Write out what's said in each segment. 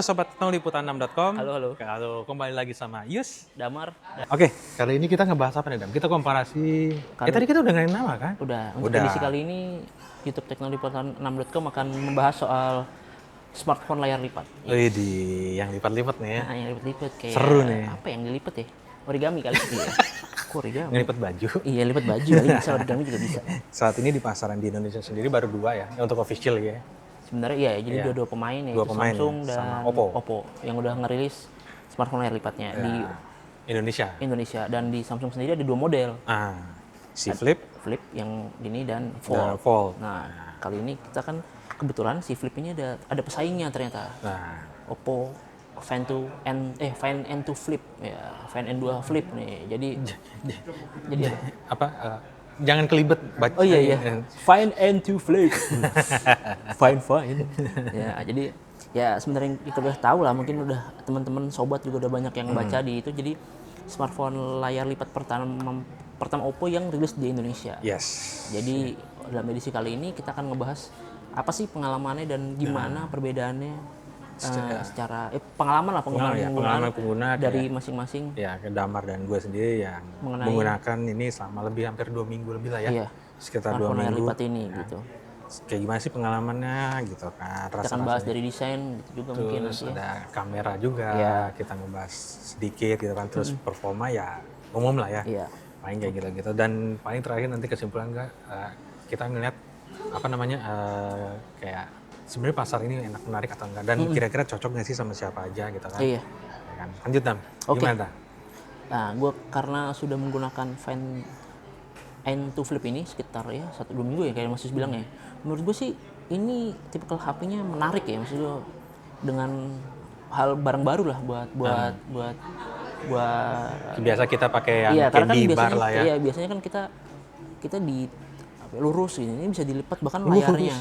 Sobat Teknoliputan6.com. Halo. Kembali lagi sama Yus. Damar. Oke, kali ini kita ngebahas apa nih, Dam? Kita komparasi. Tadi kita udah ngelain nama kan? Untuk edisi kali ini YouTube Teknoliputan6.com akan membahas soal smartphone layar lipat. Wih, yang lipat-lipat nih ya. Nah, yang lipat-lipat kayak seru nih. Apa yang dilipat ya? Origami kali ya. Origami. Ngelipat baju. Iya, lipat baju kali bisa, origami juga bisa. Saat ini di pasaran di Indonesia sendiri baru 2 ya, untuk official ya. Sebenarnya iya, jadi dua pemain ya, Samsung ya, dan Oppo yang udah ngerilis smartphone layar lipatnya di Indonesia. Dan di Samsung sendiri ada 2 model. Si Flip yang ini dan Fold. Nah, kali ini kita kan kebetulan si Flip ini ada pesaingnya ternyata. Oppo Find N2 Flip ya, Find N2 Flip nih. Jadi apa? Jangan kelibet. Oh iya. Find N2 Flip. Fine. Ya, jadi ya sebenarnya kita udah tahu lah, mungkin udah teman-teman sobat juga udah banyak yang baca di itu. Jadi smartphone layar lipat pertama Oppo yang rilis di Indonesia. Yes. Jadi dalam edisi kali ini kita akan ngebahas apa sih pengalamannya dan gimana perbedaannya secara pengalaman pengguna dari masing-masing. Ya, ke Damar dan gue sendiri yang menggunakan ini selama hampir 2 minggu lebih lah ya. Iya, sekitar 2 minggu. Lipat ini gitu. Kayak gimana sih pengalamannya gitu kan. Kita akan bahas dari desain gitu juga. Terus mungkin ada kamera juga, kita ngebahas sedikit gitu kan. Terus performa ya umum lah ya. Iya. Paling kayak gitu-gitu. Dan paling terakhir nanti kesimpulan kita ngeliat kayak sebenarnya pasar ini enak, menarik atau enggak, dan kira-kira cocok nggak sih sama siapa aja gitu kan. Iya. Ya kan? Lanjut, Dam. Gimana? Nah, gue karena sudah menggunakan Find N2 Flip ini sekitar 1-2 minggu ya, kayak Mas Yus bilang ya. Menurut gue sih ini tipikal HP-nya menarik ya, maksud gue dengan hal barang baru lah buat biasa kita pakai yang candy bar lah ya. Iya, biasanya kan kita di lurus gitu. Ini bisa dilipat bahkan layarnya.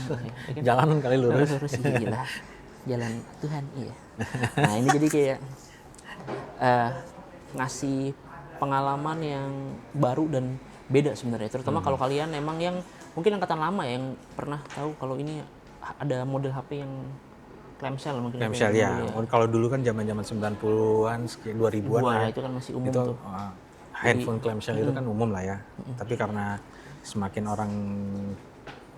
Jalanan kali lurus. Gila. Jalan Tuhan, iya. Nah, ini jadi kayak ngasih pengalaman yang baru dan beda sebenarnya. Terutama kalau kalian emang yang mungkin angkatan lama yang pernah tahu kalau ini ada model HP yang clamshell mungkin. Clamshell ya. Kalau dulu kan zaman-zaman 90-an, 2000-an lah ya. Itu kan masih umum itu, tuh. Handphone clamshell itu kan umum lah ya. Tapi karena semakin orang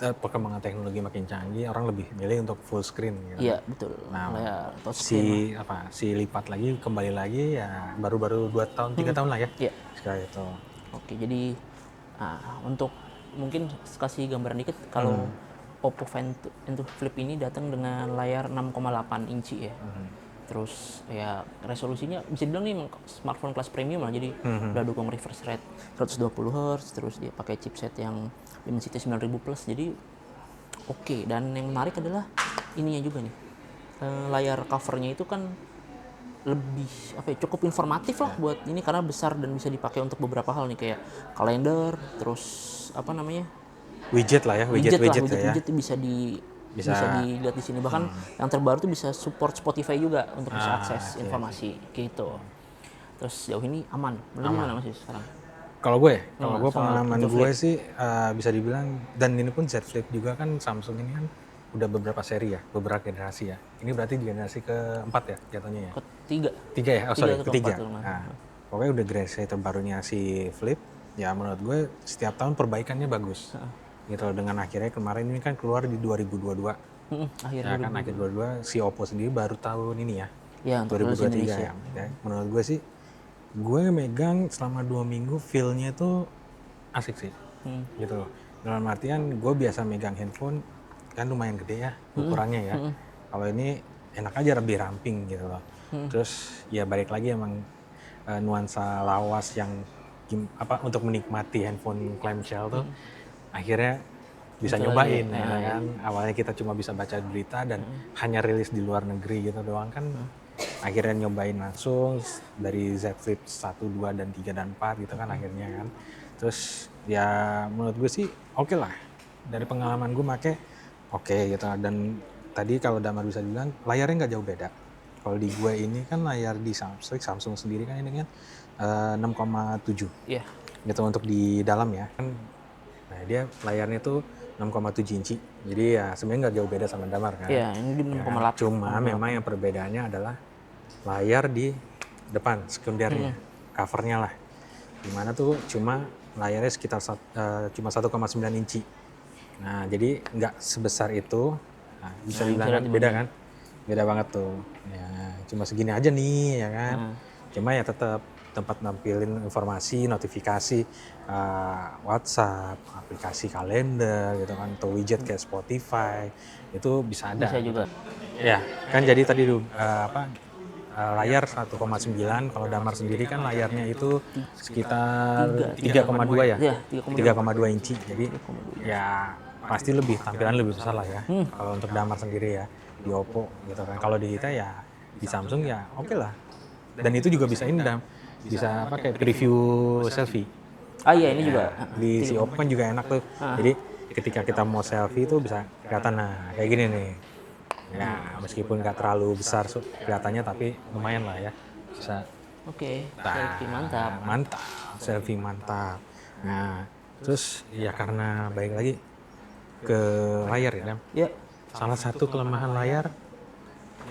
perkembangan teknologi makin canggih, orang lebih milih untuk full screen gitu. Iya, betul. Nah, si lipat lagi kembali lagi ya baru-baru 2 tahun 3 tahun lah ya. Iya. Sekali itu. Oke, jadi untuk mungkin kasih gambaran dikit, kalau Oppo Find N2 Flip ini datang dengan layar 6,8 inci ya. Terus ya resolusinya bisa dibilang nih smartphone kelas premium lah, jadi udah dukung refresh rate 120 Hz, terus dia pakai chipset yang Dimensity 9000 Plus, jadi oke. Dan yang menarik adalah ininya juga nih, layar covernya itu kan lebih cukup informatif lah buat ini, karena besar dan bisa dipakai untuk beberapa hal nih, kayak kalender, terus widget lah ya, widget bisa dilihat di sini. Bahkan yang terbaru tuh bisa support Spotify juga untuk bisa akses informasi gitu. Terus jauh ini aman. Gimana Mas Yus sekarang? Kalau gue pengalaman gue sih bisa dibilang, dan ini pun Z Flip juga kan, Samsung ini kan udah beberapa seri ya, beberapa generasi ya. Ini berarti di generasi keempat ya jatuhnya ya? Ketiga ya? Ketiga. Nah, pokoknya udah generasi terbarunya si Flip. Ya menurut gue setiap tahun perbaikannya bagus. Gitu, dengan akhirnya kemarin ini kan keluar di 2022. Akhir 2022 si Oppo sendiri baru tahun ini ya. 2023 ya. Menurut gue sih, gue megang selama 2 minggu feel-nya tuh asik sih. Gitu loh. Dalam artian gue biasa megang handphone kan lumayan gede ya ukurannya ya. Kalau ini enak aja, lebih ramping gitu loh. Terus ya balik lagi emang nuansa lawas yang untuk menikmati handphone clamshell tuh akhirnya bisa nyobain kan. Awalnya kita cuma bisa baca berita dan hanya rilis di luar negeri gitu doang kan. Akhirnya nyobain langsung dari Z Flip 1, 2, dan 3, dan 4 gitu kan akhirnya kan. Terus ya menurut gue sih oke lah. Dari pengalaman gue make oke gitu. Dan tadi kalau Damar bisa bilang layarnya nggak jauh beda. Kalau di gue ini kan layar di Samsung sendiri kan ini kan 6,7. Gitu untuk di dalam ya. Nah Nah, dia layarnya tuh 6,7 inci. Jadi ya sebenarnya nggak jauh beda sama Damar kan. Iya, ini di 6,8. Cuma memang yang perbedaannya adalah layar di depan, sekundernya, covernya lah. Dimana tuh cuma layarnya sekitar cuma 1,9 inci. Nah, jadi nggak sebesar itu. Nah, bisa dibilang beda kan? Beda banget tuh. Ya, cuma segini aja nih, ya kan? Cuma ya tetap tempat nampilin informasi, notifikasi, WhatsApp, aplikasi kalender gitu kan, atau widget kayak Spotify, itu bisa ada. Bisa juga. Ya, kan jadi tadi layar 1,9, kalau Damar sendiri kan layarnya itu sekitar 3,2 ya? Iya, 3,2 inci, jadi ya pasti tampilan lebih besar lah ya, kalau untuk Damar sendiri ya, di Oppo gitu kan. Kalau di kita ya, di Samsung ya oke lah. Dan itu juga bisa bisa kayak preview selfie. Iya, ini juga. Di si Oppo kan juga enak tuh, jadi ketika kita mau selfie itu bisa kelihatan, nah kayak gini nih. Ya, meskipun nggak terlalu besar kelihatannya, tapi lumayan lah ya. Bisa. Oke, selfie mantap. Mantap, selfie mantap. Nah, terus ya karena balik lagi ke layar ya, Dam. Ya. Salah satu kelemahan layar,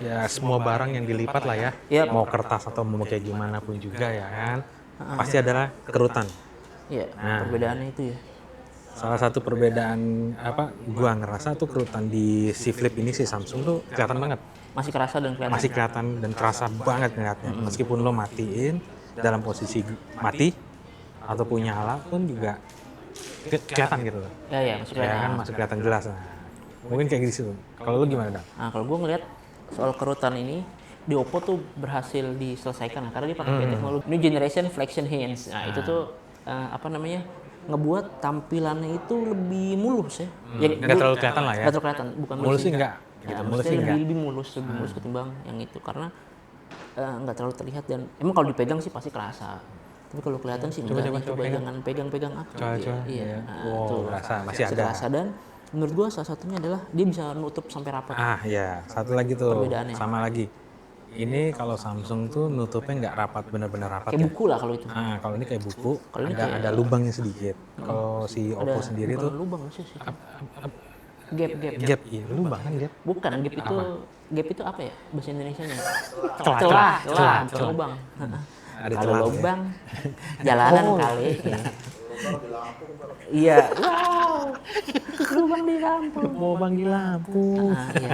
ya semua barang yang dilipat lah ya. Yep. Mau kertas atau mau kayak gimana pun juga ya kan. Pasti adalah kerutan. Iya, perbedaannya itu ya. Salah satu perbedaan gua ngerasa tuh kerutan di si Flip ini, si Samsung tuh kelihatan banget. Masih kerasa dan kelihatan. Masih kelihatan dan kerasa banget ngeliatnya. Meskipun lo matiin dalam posisi mati ataupun nyala pun juga kelihatan gitu loh. Ya, masih kelihatan. Ya kan, masih kelihatan jelas. Nah, mungkin kayak gitu. Kalau lo gimana, Dam? Nah, kalau gue ngeliat soal kerutan ini di Oppo tuh berhasil diselesaikan karena dia pakai teknologi New Generation Flexion Hinge. Nah, itu tuh ngebuat tampilannya itu lebih mulus ya. Nggak terlalu kelihatan lah ya. Nggak terlalu kelihatan, bukan mulus sih enggak. Ya, lebih mulus ketimbang yang itu karena nggak terlalu terlihat dan emang kalau dipegang sih pasti kerasa. Tapi kalau kelihatan sih enggak. Coba jangan pegang apa. Coba. Iya. Tuh rasa masih ada. Kerasa dan menurut gua salah satunya adalah dia bisa nutup sampai rapat. Iya, satu lagi tuh. Perbedaannya. Sama lagi. Ini kalau Samsung tuh nutupnya nggak rapat, benar-benar rapat. Kayak buku lah kalau itu. Kalau ini kayak buku, Kalau ini ada lubangnya sedikit. Kalau si Oppo sendiri tuh lubang sih. Gap. Gap, iya, lubang kan gap. Bukan, gap itu apa ya bahasa Indonesianya? Celah. Bukan lubang. Ada Kalau celah. lubang, jalanan kali. Iya. Wow. Lubang di lampu. Lubang di lampu. Iya.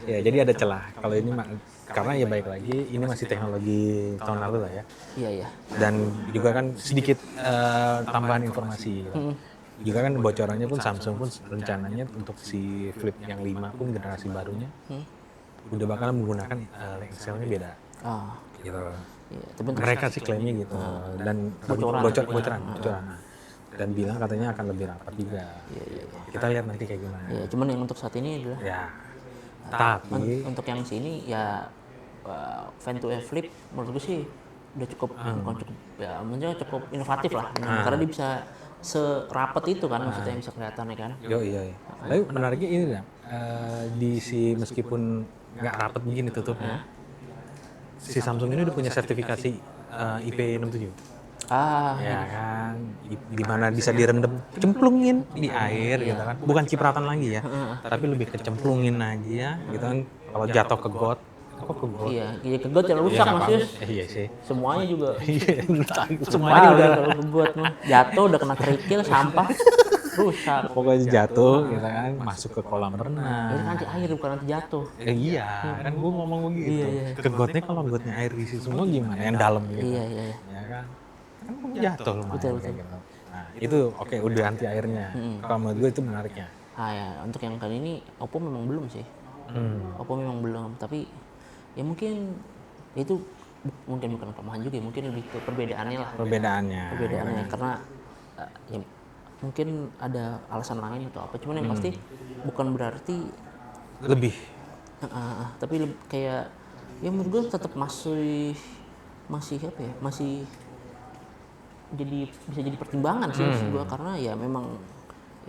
Ya, jadi ada celah. Kalau ini karena ya baik lagi, ini masih teknologi tahun lalu lah ya. Iya. Dan juga kan sedikit tambahan informasi. Juga kan bocorannya pun Samsung pun rencananya untuk si Flip yang 5 pun generasi barunya udah bakal menggunakan lenselnya beda. Gitu. Iya, tapi Mereka sih klaimnya gitu. Dan bocoran. Dan bilang katanya akan lebih rapat juga. Iya. Kita lihat nanti kayak gimana. Iya, cuman yang untuk saat ini adalah Ya. Tapi untuk yang sini ya Ventue Flip menurut gue sih udah cukup bukan cukup ya maksudnya cukup inovatif lah karena dia bisa serapat itu kan maksudnya yang bisa kelihatan ya kan. Iya. Tapi menariknya ini lah, meskipun nggak rapat begini tutupnya, si Samsung ini udah punya sertifikasi IP67. Ya kan, di mana bisa direndam, cemplungin di air gitu kan, bukan cipratan lagi ya, tapi lebih kecemplungin aja gitu kan. Kalau jatuh ke got. Iya, ke got ya rusak maksudnya. Iya sih. Semuanya juga. Semuanya udah kalau ke got mah jatuh udah kena kerikil sampah rusak. Pokoknya jatuh gitu kan, masuk ke kolam renang. Ini nanti air bukan nanti jatuh. Iya, kan gua ngomong begitu. Ke gotnya kalau gotnya air isi semua gimana? Yang dalam gitu. Iya. Ya kan? Kan jatuh lumayan. Betul. Gitu. Nah, itu oke, udah anti airnya. Kalau menurut gue itu menariknya. Ya, untuk yang kali ini Oppo memang belum sih. Oppo memang belum, tapi ya mungkin itu mungkin bukan kelemahan juga, mungkin lebih ke perbedaannya lah. Perbedaannya karena ya, mungkin ada alasan lain atau apa. Cuman yang pasti bukan berarti lebih. Tapi kayak ya menurut gue tetap masih apa ya? Masih bisa jadi pertimbangan sih maksud gue karena ya memang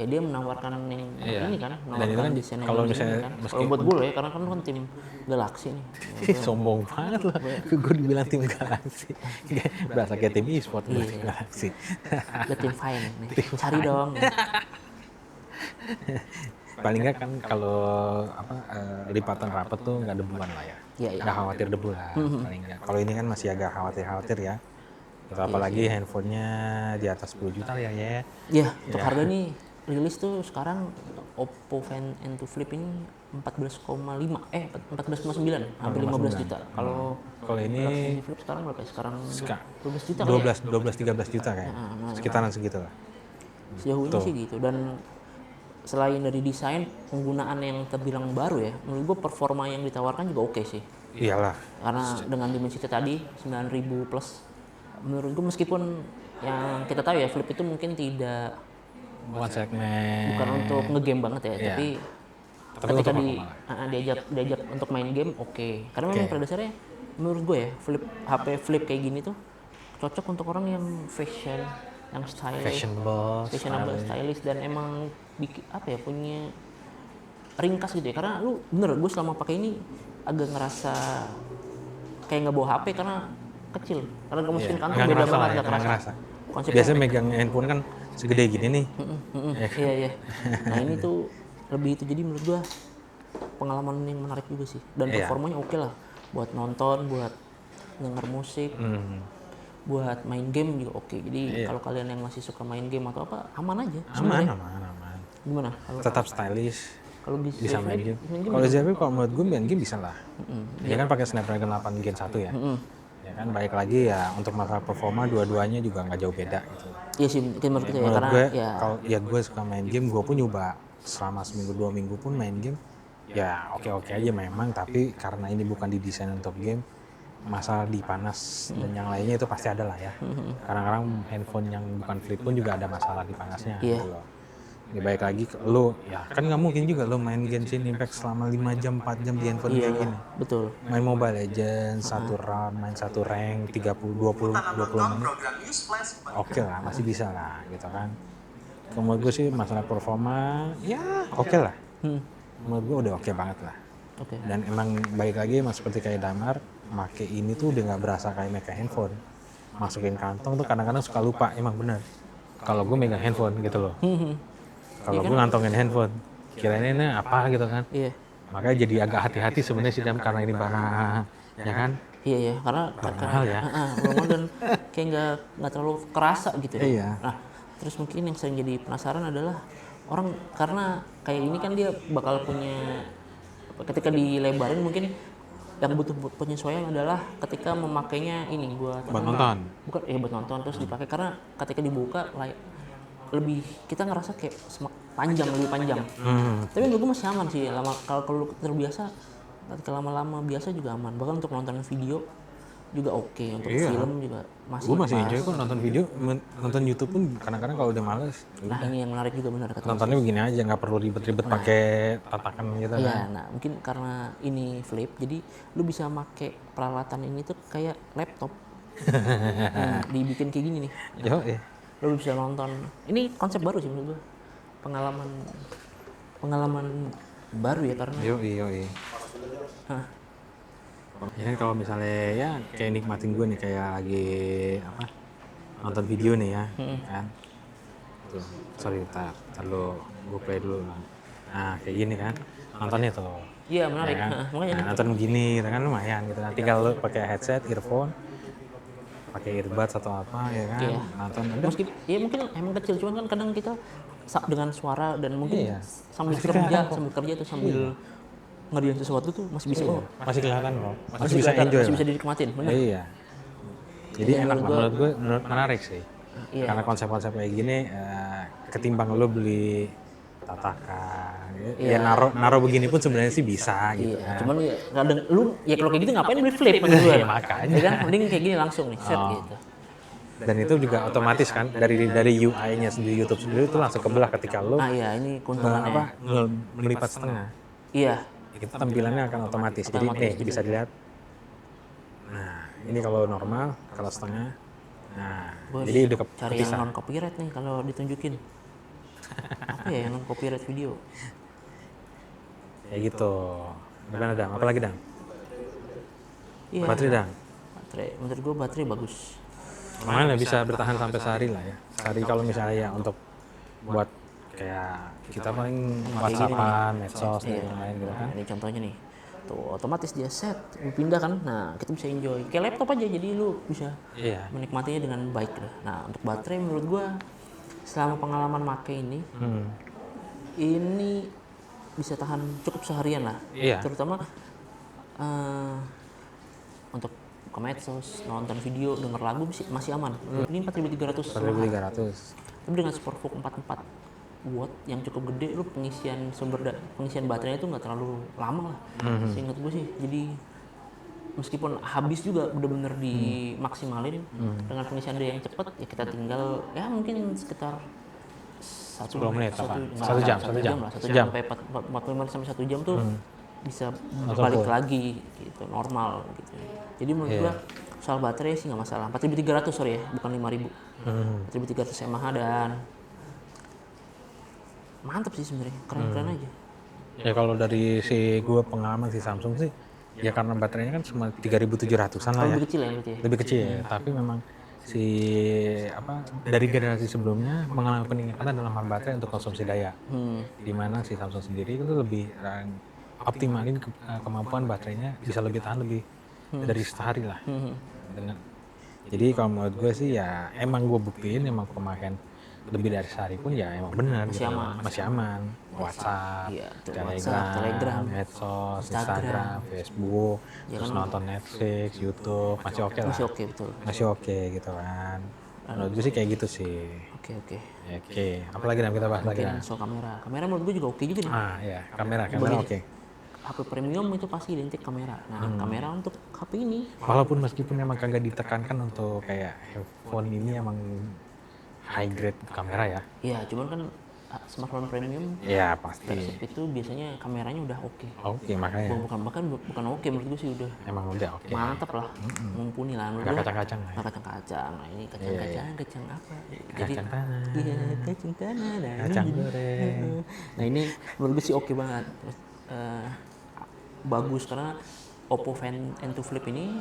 ya dia menawarkan yang Iya. ini kan, Dan itu menawarkan kan desain yang kalau bagus misalnya ini kan. Kalau meskipun buat gue ya, karena kan lu kan tim Galaxy nih. sombong banget lah, gue dibilang tim Galaxy. Berasa kayak tim e-sport Iya. tim Galaxy. Udah tim Fine nih. Cari dong. Paling nggak kan kalau apa lipatan rapet tuh nggak debuan lah ya. Iya, iya. Nggak khawatir debu lah paling nggak. Kalau ini kan masih agak khawatir ya. Gitu, apalagi handphonenya di atas 10 juta ya ya. Ya, untuk harga nih rilis tuh sekarang Oppo Find N2 Flip ini 14,5 14,9 hampir 15 juta. Kalau ini Galaxy Flip sekarang berapa ya? Sekarang 12 juta kali ya? 12 13 juta kayak. Sekitaran segitu lah. Sejauh ini sih gitu. Dan selain dari desain, penggunaan yang terbilang baru ya, menurut gue performa yang ditawarkan juga oke sih. Iyalah. Karena dengan Dimensity tadi 9.000 plus, menurut gue meskipun yang kita tahu ya Flip itu mungkin tidak Bukan segmen. bukan untuk ngegame banget ya, Iya. tapi Tapi ketika untuk apa diajak untuk main game oke. Karena memang pada dasarnya menurut gue ya HP Flip kayak gini tuh cocok untuk orang yang fashion, yang fashionable, stylish, dan emang bikin apa ya, punya ringkas gitu ya. Karena lu bener, gue selama pakai ini agak ngerasa kayak nggak bawa HP karena kecil, karena nggak masukin kantong, beda banget, nggak kerasa. Konsepnya Biasanya megang handphone kan segede gini nih. iya. Nah ini tuh lebih itu, jadi menurut gua pengalaman yang menarik juga sih, dan performanya oke lah buat nonton, buat denger musik, buat main game juga oke. Jadi kalau kalian yang masih suka main game atau apa, aman aja sebenarnya. Aman. Gimana kalau Tetap stylish. kalau Bisa main game. Kalau Zephyr kalau menurut gue main game bisa lah. Dia kan pakai Snapdragon 8 Gen 1 ya. Ya kan baik lagi ya untuk masalah performa dua-duanya juga nggak jauh beda gitu. Iya sih, mungkin menurut kita ya, Menurut karena gue ya kalau ya gue suka main game, gue pun nyoba selama seminggu 2 minggu pun main game. Ya oke aja memang, tapi karena ini bukan didesain untuk game, masalah di panas dan yang lainnya itu pasti ada lah ya. Kadang-kadang handphone yang bukan flip pun juga ada masalah di panasnya gitu loh. Ya baik lagi lo ya kan nggak mungkin juga lo main Genshin Impact selama 5 jam 4 jam di handphone kayak gini. betul. Main Mobile Legends, satu RAM, main satu rank 30 20 menit. Oke lah, masih bisa lah gitu kan. Menurut gue sih masalah performa ya oke lah. Menurut gue udah oke banget lah. Oke. Dan emang baik lagi emang seperti kayak Damar, make ini tuh udah nggak berasa kayak make handphone. Masukin kantong tuh kadang-kadang suka lupa, emang bener. Kalau gue megang handphone gitu loh. Kalau gue ngantongin handphone, kirain ini apa gitu kan. Iya. Makanya jadi agak hati-hati sebenarnya sih Dam, karena ini barang, ya kan? Iya, karena mahal ya. mahal dan kayak nggak terlalu kerasa gitu ya. Iya. Nah, terus mungkin yang saya jadi penasaran adalah orang, karena kayak ini kan dia bakal punya, ketika dilebarin mungkin yang butuh penyesuaian adalah ketika memakainya ini buat nonton. bukan buat nonton terus dipakai, karena ketika dibuka lebih kita ngerasa kayak lebih panjang. Tapi menurut gue masih aman sih, kalau terbiasa, ketika lama-lama biasa juga aman. Bahkan untuk nonton video juga oke, untuk film juga masih. Gue masih enjoy kok nonton video, nonton YouTube pun kadang-kadang kalau udah males. Nah ini yang menarik juga, benar kata Nontonnya begini aja, nggak perlu ribet-ribet pakai tatakan gitu Iya, kan. nah mungkin karena ini flip, jadi lu bisa pakai peralatan ini tuh kayak laptop. Dibikin kayak gini nih. Yo, Lu bisa nonton. Ini konsep baru sih menurut gue. Pengalaman baru ya, karena Yo. Ya kan kalau misalnya ya kayak nikmatin gue nih kayak lagi apa nonton video nih ya, kan. Tuh, sorry, tar lu gue play dulu. Nah kayak gini kan, nontonnya tuh. iya menarik. Ya kan? Makanya Nah, nonton begini gitu kan lumayan gitu. Nah, tinggal lu pakai headset, earphone, pakai earbuds atau apa ya kan, nonton udah. meskipun ya mungkin emang kecil, cuman kan kadang kita dengan suara dan mungkin Iya. sambil kerja tuh sambil ngerjain sesuatu tuh masih bisa kok. Masih kelihatan kok, masih bisa enjoy, masih lah. bisa dinikmatin, benar. Iya. Jadi enak lah menurut gue, menarik sih. Iya. Karena konsep-konsep kayak gini ketimbang lo beli tatakan, ya naruh begini pun sebenarnya sih bisa gitu. Iya, cuman ya kadang lu ya kalau kayak gitu ngapain beli flip menurut gue. Ya, makanya. Ya kan mending kayak gini langsung nih, set gitu. Dan itu juga otomatis kan dari UI-nya sendiri, YouTube sendiri itu langsung kebelah ketika lo Iya, ini keuntungannya. melipat setengah. Iya. Itu tampilannya akan otomatis. Jadi nih bisa dilihat. Nah, ini kalau normal, kalau setengah. Nah, jadi udah Cari yang non copyright nih kalau ditunjukin. Apa ya yang copyright video? Kayak gitu. Gimana Dang? Apa lagi Dang? Iya. Baterai Dang? Baterai, menurut gue baterai bagus. Mana bisa bertahan sampai sehari lah ya. Sehari kalau misalnya ya untuk buat kayak kita paling WhatsAppan, medsos dan yang lain gitu kan. Nah, ini contohnya nih. Tuh otomatis dia set, lu pindah kan. Nah, kita bisa enjoy. Kayak laptop aja jadi lu bisa Iya. menikmatinya dengan baik lah. Nah, untuk baterai menurut gua selama pengalaman make ini bisa tahan cukup seharian lah. Iya. Terutama untuk ke medsos, nonton video, denger lagu masih aman. Ini 4300 watt. 4300. Tapi dengan SuperVOOC 44 watt yang cukup gede, lu pengisian baterainya itu nggak terlalu lama lah. Seingat gue sih. Jadi meskipun habis juga bener-bener dimaksimalin dengan pengisian dia yang cepat, ya kita tinggal ya mungkin sekitar 10 menit apa? satu jam lah, 1 jam Sejam. sampai 45 sampai 1 jam tuh bisa balik lagi gitu, normal gitu. Jadi menurut gua soal baterai sih nggak masalah. 4300 sorry ya, bukan 5000. 4300 mAh dan mantap sih sebenarnya, keren aja. Ya kalau dari si gue pengalaman si Samsung sih, ya karena baterainya kan cuma 3700-an lah ya. Lebih kecil ya berarti ya. Lebih kecil ya, tapi memang si dari generasi sebelumnya mengalami peningkatan dalam hal baterai untuk konsumsi daya. Di mana si Samsung sendiri itu lebih optimalin kemampuan baterainya bisa lebih tahan lebih dari sehari lah. Jadi kalau menurut gue sih ya emang gue buktiin emang pemakaian lebih dari sehari pun ya emang benar masih aman. WhatsApp, Iya, Telegram, medsos, Instagram, Facebook, terus nonton Netflix, YouTube, masih oke lah. Masih oke betul. Masih oke gitu kan. Menurut gue sih kayak gitu sih. Oke. Oke, apalagi yang kita bahas lagi. Mungkin soal kamera menurut gue juga oke juga nih. Ya, kamera oke. HP premium itu pasti identik kamera. Nah, kamera untuk HP ini, Walaupun meskipun emang kagak ditekankan untuk kayak handphone ini emang high grade kamera ya. ya cuman kan smartphone premium Ya pasti. itu biasanya kameranya udah oke. Oke, makanya. Bukan oke menurut gue sih udah Emang udah oke. mantap lah, mumpuni lah menurut Nggak gue. kacang-kacang lah. Nggak kacang-kacang. Nah ini kacang apa? Kacang tanah. Iya, kacang tanah. Nah, Kacang ini goreng. Nah ini menurut gue sih oke banget. Bagus karena Oppo N2 Flip ini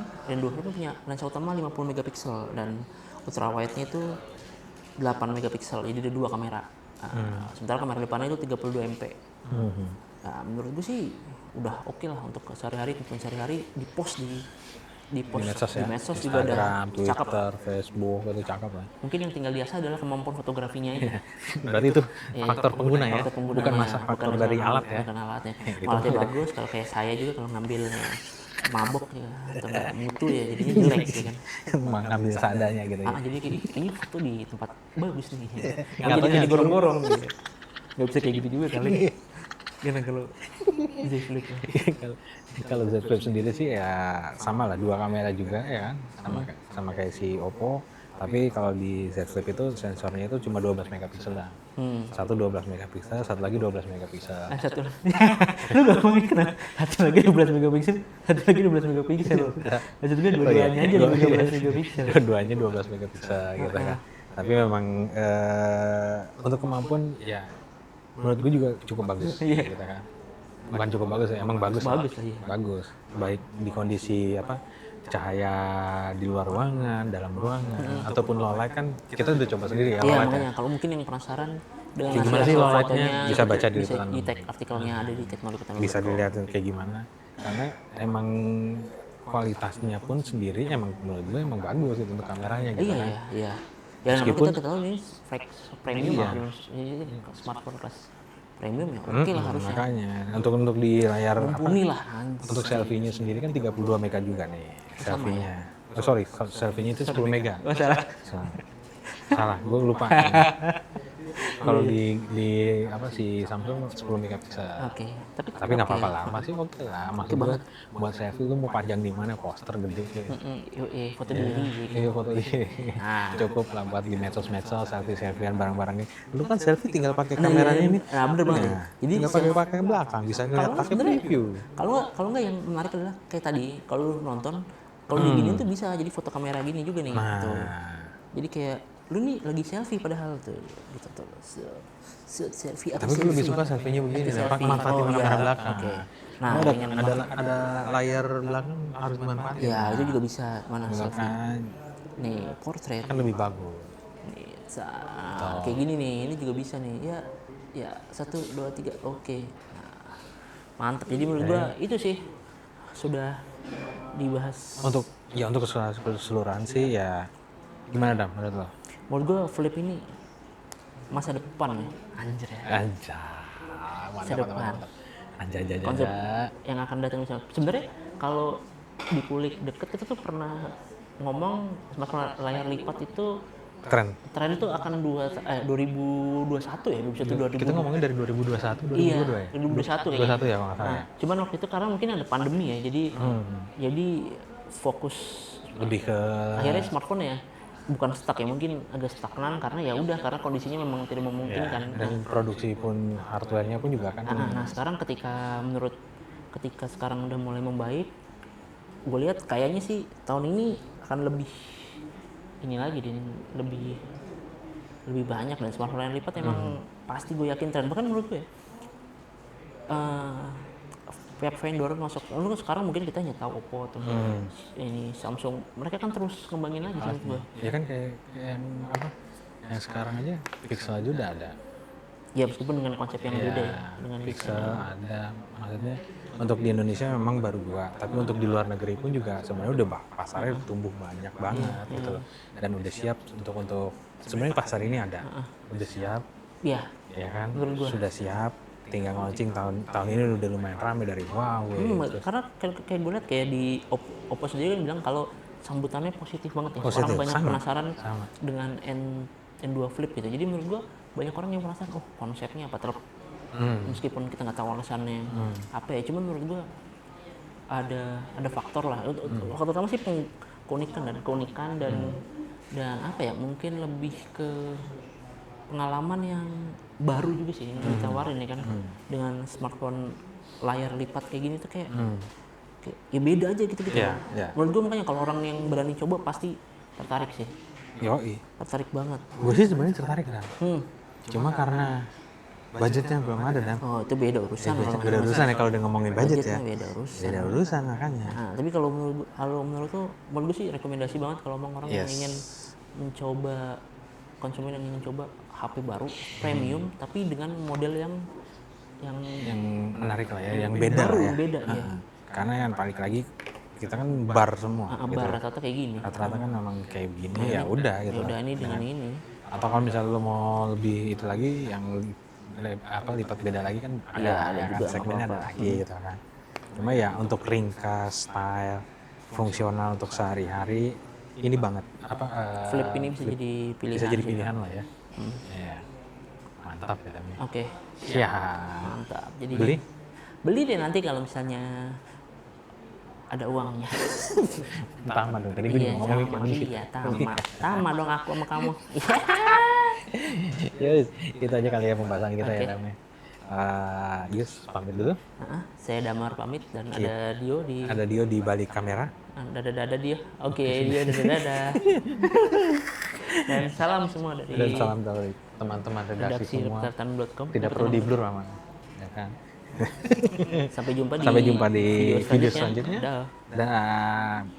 punya lensa utama 50 megapiksel dan ultrawide-nya itu 8 megapiksel. Jadi ada 2 kamera. Sementara kamera depannya itu 32 MP. Nah, menurut gue sih udah oke lah untuk sehari-hari, di post di medsos juga ada Instagram, cakep. Twitter, Facebook itu cakep lah. Mungkin yang tinggal diasah adalah kemampuan fotografinya aja. Berarti itu faktor pengguna ya, bukan faktor dari alat ya. Bukan alatnya. Alatnya bagus, kalau kayak saya juga kalau ngambil mabok ya atau nggak mutu ya jadinya jelek gitu kan. Mengambil seadanya gitu ya. Jadi ini foto di tempat bagus nih. Nggak jadi gorong-gorong gitu. Nggak bisa kayak gitu juga kali. Gimana kalau Z Flip? Kalau Z Flip sendiri sih ya sama lah, 2 kamera juga ya kan, sama kayak si Oppo. Tapi kalau di Z Flip itu sensornya itu cuma 12 megapiksel lah. Satu 12 megapiksel, satu lagi 12 megapiksel. Satu lu gak ngomongin kenapa? Satu lagi 12 megapiksel, satu lagi 12 megapiksel loh. Maksudnya dua-duanya aja 12 megapiksel. Dua-duanya 12 megapiksel gitu kan. Tapi memang untuk kemampuan ya menurut gue juga cukup bagus gitu kan. Bukan cukup bagus ya, emang bagus lah. Bagus. Baik di kondisi cahaya di luar ruangan, dalam ruangan, ataupun low light kan kita udah coba sendiri ya. Iya makanya kalau mungkin yang penasaran dengan gimana sih low lightnya bisa baca di di tag artikelnya ada di teknologi. Bisa dilihat kayak gimana. Karena emang kualitasnya pun sendiri emang menurut gue emang bagus gitu untuk kameranya gitu kan. Iya. Ya meskipun kita tahu ini premium lah, smartphone kelas premium ya oke lah harusnya. Makanya untuk di layar mumpuni lah. Untuk selfie-nya sendiri kan 32 mega juga nih selfie-nya. Selfie-nya itu 10 mega. Oh, salah. Salah, gue lupa. Kalau di si Samsung 10 megapiksel. Oke. Tapi nggak apa-apa lah, masih oke lah. Maksud gue buat selfie gue mau pajang di mana, poster gede gitu. Foto diri. Iya, foto diri. Cukup lah buat di medsos, selfie-selfiean barang-barangnya. Lu kan selfie tinggal pakai kameranya ini. Nah, bener banget. Jadi tinggal pakai belakang, bisa ngeliat pakai preview. Kalau nggak yang menarik adalah kayak tadi, kalau lu nonton, kalau diginiin tuh bisa jadi foto kamera gini juga nih. Gitu. Jadi kayak lu nih lagi selfie padahal tuh gitu tuh. Selfie apa Tapi gue lebih selfie? suka selfie-nya begini, Selfie. dapat manfaatin Oh, kamera iya. belakang. Oke. Nah, Nah, dengan ada layar belakang harus dimanfaatin. ya Nah, itu juga bisa mana selfie. kan Nih, portrait. kan lebih bagus. Nih, kayak gini nih, ini juga bisa nih. Ya 1 2 3. Oke. Nah, mantap. Jadi menurut gua itu sih sudah dibahas. Untuk keseluruhan sih ya gimana Dam menurut lo? Menurut gua flip ini masa depan ya. Anjir ya. Anjay. Masa depan. Anjay. Konsep yang akan datang misalnya. Sebenarnya kalau dikulik deket kita tuh pernah ngomong smartphone layar lipat itu Tren. tren itu akan 2021 ya, 2021 Kita ngomongin dari 2021, 2022 Iya, ya? 2021 kayaknya. 21 ya kalau nggak salah ya? Cuman waktu itu karena mungkin ada pandemi ya, jadi fokus Lebih ke akhirnya smartphone ya bukan stuck ya, mungkin agak stagnan karena ya udah karena kondisinya memang tidak memungkinkan. dan produksi pun hardware-nya pun juga kan. Nah, sekarang ketika sekarang udah mulai membaik, gue lihat kayaknya sih tahun ini akan lebih ini lagi deh, lebih banyak dan smartphone yang lipat emang pasti gue yakin tren. Bahkan menurut gue ya, pihak vendor masuk, lu sekarang mungkin kita hanya tahu Oppo atau ini Samsung, mereka kan terus kembangin lagi menurut gue. Ya kan kayak yang apa? Yang sekarang aja Pixel aja udah ada. Ya meskipun dengan konsep yang beda ya, dengan Pixel ada, maksudnya untuk di Indonesia memang baru 2, tapi untuk di luar negeri pun juga sebenarnya udah pasarnya tumbuh banyak banget gitu loh. Dan udah siap untuk sebenarnya pasar ini ada, udah siap, ya ya kan? menurut gua. Sudah siap, tinggal launching tahun ini udah lumayan ramai dari Huawei. Karena kayak gue lihat kayak di Oppo sendiri kan bilang kalau sambutannya positif banget ya. Positif, Orang banyak sama. penasaran dengan N2 Flip gitu. Jadi menurut gua banyak orang yang penasaran, oh konsepnya apa meskipun kita nggak tahu alasannya apa ya. Cuman menurut gua ada faktor lah. Faktor utama sih keunikan dan apa ya, mungkin lebih ke pengalaman yang baru juga sih yang ditawarin ya kan. Dengan smartphone layar lipat kayak gini tuh kayak ya beda aja gitu. Iya. Menurut gue makanya kalau orang yang berani coba pasti tertarik sih. Yoi. Tertarik banget. Gue sih sebenarnya tertarik kan. Cuma karena budgetnya belum ada dan. Oh itu beda urusan. Beda urusan ya kalau udah ngomongin budget ya. Beda urusan. Beda urusan makanya. Nah, tapi kalau menurut gue sih rekomendasi banget kalau orang yang ingin mencoba, konsumen yang ingin coba HP baru premium tapi dengan model yang menarik lah ya, yang beda baru, lah ya. Beda ya. Karena yang balik lagi kita kan bar semua. Gitu. Bar rata-rata kayak gini. Rata-rata kan memang kayak begini ya udah gitu. Ya udah ini dengan ini. Atau kalau misalnya lo mau lebih itu lagi yang lipat beda lagi kan ada ya kan, segmennya ada lagi gitu kan. Cuma ya untuk ringkas, style, fungsional untuk sehari-hari ini banget Flip ini bisa jadi pilihan. Bisa jadi pilihan lah ya. Ya. Mantap ya tapi. Oke. Siap. Mantap. Jadi Beli deh nanti kalau misalnya ada uangnya. Tama dong. Tadi gue ngomongin mandi. Iya, tama dong aku sama kamu. Yes, itu aja kali ya pembahasan kita ya namanya. Yus, pamit dulu. Saya Damar pamit dan ada Dio di. Ada Dio di balik kamera. Dada Dio. Oke, Dio dada. Dan salam semua dari. Dan salam dari teman-teman redaksi semua. Redaksi.com. Tidak perlu di blur Mama. Ya kan. Sampai jumpa di video selanjutnya. Dah. Dan